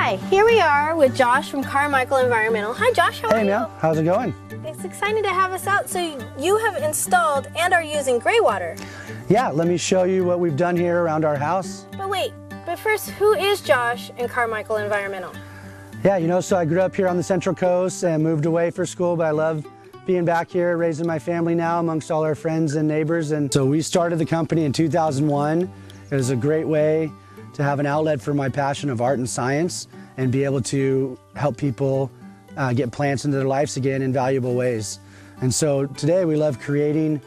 Hi, here we are with Josh from Carmichael Environmental. Hi Josh, how are you? Hey Mel, how's it going? It's exciting to have us out. So you have installed and are using gray water. Yeah, let me show you what we've done here around our house. But first, who is Josh in Carmichael Environmental? Yeah, so I grew up here on the Central Coast and moved away for school, but I love being back here, raising my family now amongst all our friends and neighbors. And so we started the company in 2001. It was a great way to have an outlet for my passion of art and science and be able to help people get plants into their lives again in valuable ways. And so today we love creating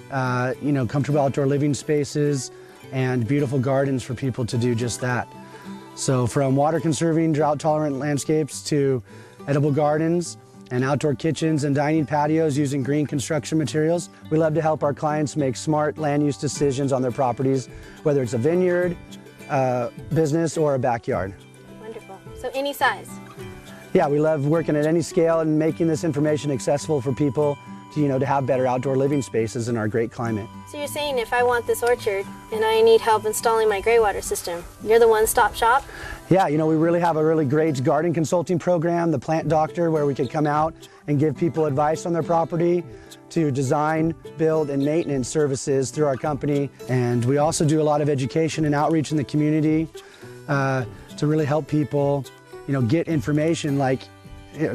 comfortable outdoor living spaces and beautiful gardens for people to do just that. So from water conserving, drought tolerant landscapes to edible gardens and outdoor kitchens and dining patios using green construction materials, we love to help our clients make smart land use decisions on their properties, whether it's a vineyard, business, or a backyard. Wonderful. So any size? Yeah, we love working at any scale and making this information accessible for people to have better outdoor living spaces in our great climate. So you're saying if I want this orchard and I need help installing my gray water system, you're the one-stop shop? Yeah, we really have a really great garden consulting program, the Plant Doctor, where we could come out and give people advice on their property to design, build, and maintenance services through our company. And we also do a lot of education and outreach in the community to really help people, get information like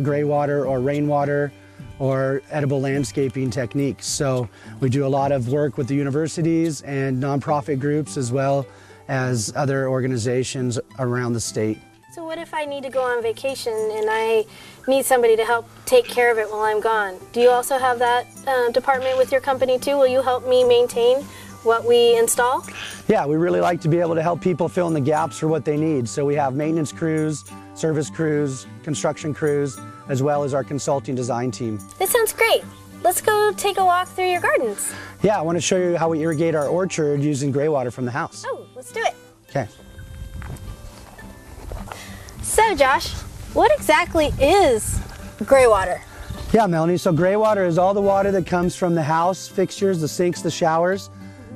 gray water or rainwater or edible landscaping techniques. So we do a lot of work with the universities and nonprofit groups as well as other organizations around the state. So what if I need to go on vacation and I need somebody to help take care of it while I'm gone? Do you also have that department with your company too? Will you help me maintain what we install? Yeah, we really like to be able to help people fill in the gaps for what they need. So we have maintenance crews, service crews, construction crews, as well as our consulting design team. This sounds great. Let's go take a walk through your gardens. Yeah, I want to show you how we irrigate our orchard using gray water from the house. Oh, let's do it. Okay. So Josh, what exactly is gray water? Yeah, Melanie, so gray water is all the water that comes from the house fixtures, the sinks, the showers,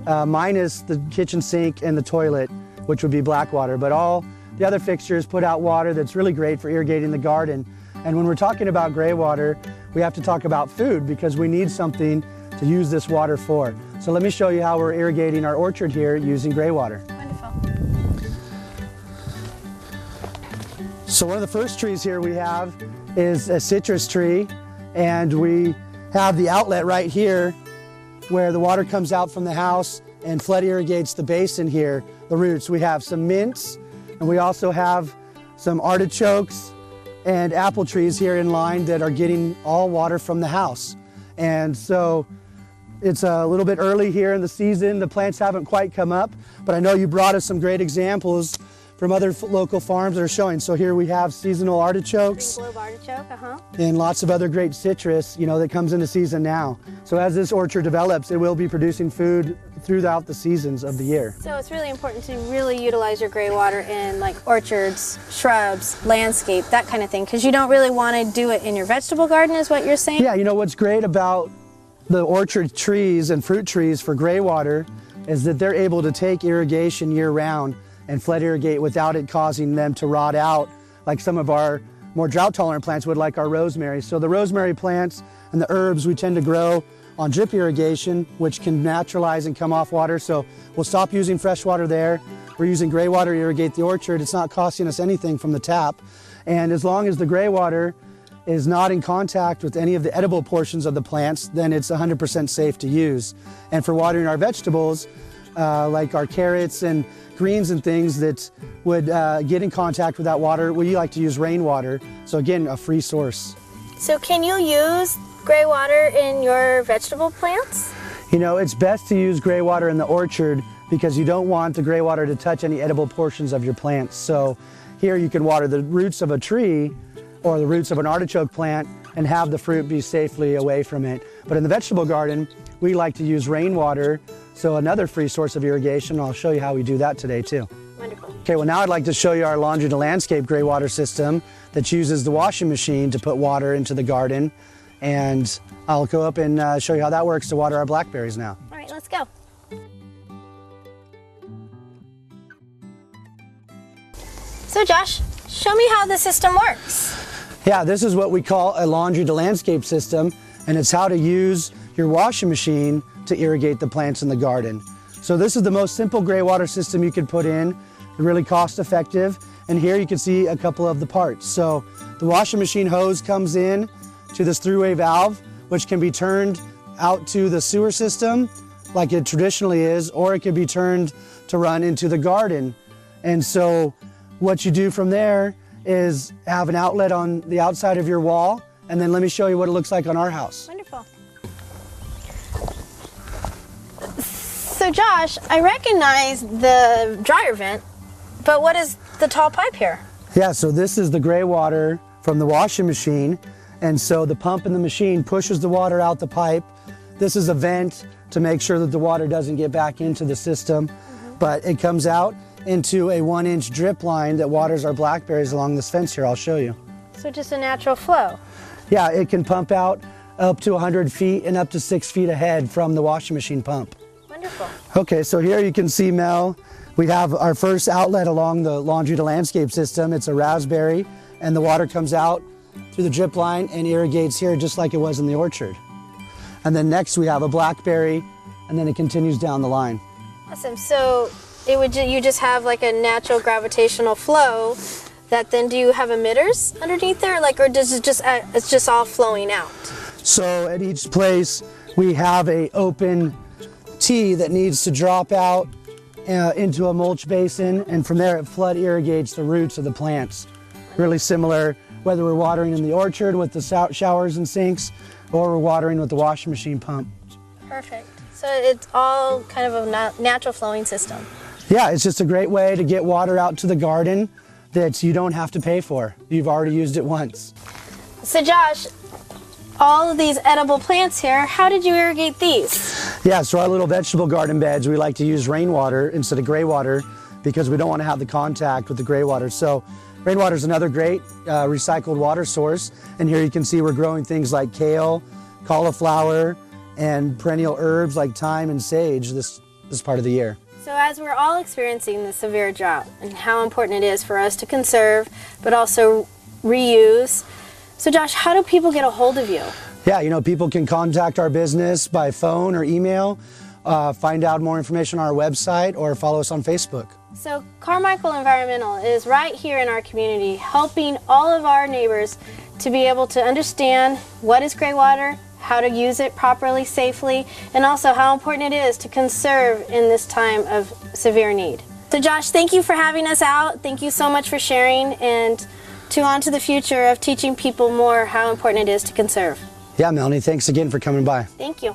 minus the kitchen sink and the toilet, which would be black water, but all the other fixtures put out water that's really great for irrigating the garden. And when we're talking about gray water, we have to talk about food because we need something to use this water for. So let me show you how we're irrigating our orchard here using gray water. Wonderful. So one of the first trees here we have is a citrus tree, and we have the outlet right here where the water comes out from the house and flood irrigates the basin here, the roots. We have some mints, and we also have some artichokes and apple trees here in line that are getting all water from the house. And so it's a little bit early here in the season. The plants haven't quite come up, but I know you brought us some great examples from other local farms that are showing. So here we have seasonal artichokes. Green globe artichoke, and lots of other great citrus, that comes into season now. So as this orchard develops, it will be producing food throughout the seasons of the year. So it's really important to really utilize your gray water in like orchards, shrubs, landscape, that kind of thing, because you don't really want to do it in your vegetable garden is what you're saying? Yeah, what's great about the orchard trees and fruit trees for gray water is that they're able to take irrigation year round and flood irrigate without it causing them to rot out like some of our more drought tolerant plants would, like our rosemary. So the rosemary plants and the herbs we tend to grow on drip irrigation, which can naturalize and come off water. So we'll stop using fresh water there. We're using gray water to irrigate the orchard. It's not costing us anything from the tap. And as long as the gray water is not in contact with any of the edible portions of the plants, then it's 100% safe to use. And for watering our vegetables, like our carrots and greens and things that would get in contact with that water, we like to use rainwater. So again, a free source. So can you use gray water in your vegetable plants? It's best to use gray water in the orchard because you don't want the gray water to touch any edible portions of your plants. So here you can water the roots of a tree or the roots of an artichoke plant and have the fruit be safely away from it. But in the vegetable garden, we like to use rainwater, so another free source of irrigation. I'll show you how we do that today too. Wonderful. Okay, well now I'd like to show you our laundry to landscape gray water system that uses the washing machine to put water into the garden. And I'll go up and show you how that works to water our blackberries now. All right, let's go. So Josh, Show me how the system works. Yeah, this is what we call a laundry to landscape system, and it's how to use your washing machine to irrigate the plants in the garden. So this is the most simple gray water system you could put in, really cost effective. And here you can see a couple of the parts. So the washing machine hose comes in to this three-way valve, which can be turned out to the sewer system like it traditionally is, or it can be turned to run into the garden. And so what you do from there is have an outlet on the outside of your wall, and then let me show you what it looks like on our house. Wonderful. So Josh, I recognize the dryer vent, but what is the tall pipe here? Yeah, so this is the gray water from the washing machine, and so the pump in the machine pushes the water out the pipe. This is a vent to make sure that the water doesn't get back into the system, but it comes out into a 1-inch drip line that waters our blackberries along this fence here. I'll show you. So just a natural flow. Yeah, it can pump out up to 100 feet and up to 6 feet ahead from the washing machine pump. Wonderful. Okay, so here you can see, Mel, we have our first outlet along the laundry to landscape system. It's a raspberry, and the water comes out through the drip line and irrigates here just like it was in the orchard. And then next we have a blackberry, and then it continues down the line. Awesome. So you just have like a natural gravitational flow that then, do you have emitters underneath there, or does it just it's just all flowing out? So at each place we have a open T that needs to drop out into a mulch basin, and from there it flood irrigates the roots of the plants. Really similar whether we're watering in the orchard with the showers and sinks, or we're watering with the washing machine pump. Perfect. So it's all kind of a natural flowing system. Yeah, it's just a great way to get water out to the garden that you don't have to pay for. You've already used it once. So Josh, all of these edible plants here, how did you irrigate these? Yeah, so our little vegetable garden beds, we like to use rainwater instead of gray water because we don't want to have the contact with the gray water. So rainwater is another great recycled water source. And here you can see we're growing things like kale, cauliflower, and perennial herbs like thyme and sage this part of the year. So as we're all experiencing the severe drought and how important it is for us to conserve but also reuse, so Josh, how do people get a hold of you? Yeah, you know, people can contact our business by phone or email, find out more information on our website, or follow us on Facebook. So Carmichael Environmental is right here in our community, helping all of our neighbors to be able to understand what is gray water, how to use it properly, safely, and also how important it is to conserve in this time of severe need. So Josh, thank you for having us out. Thank you so much for sharing, and on to the future of teaching people more how important it is to conserve. Yeah, Melanie, thanks again for coming by. Thank you.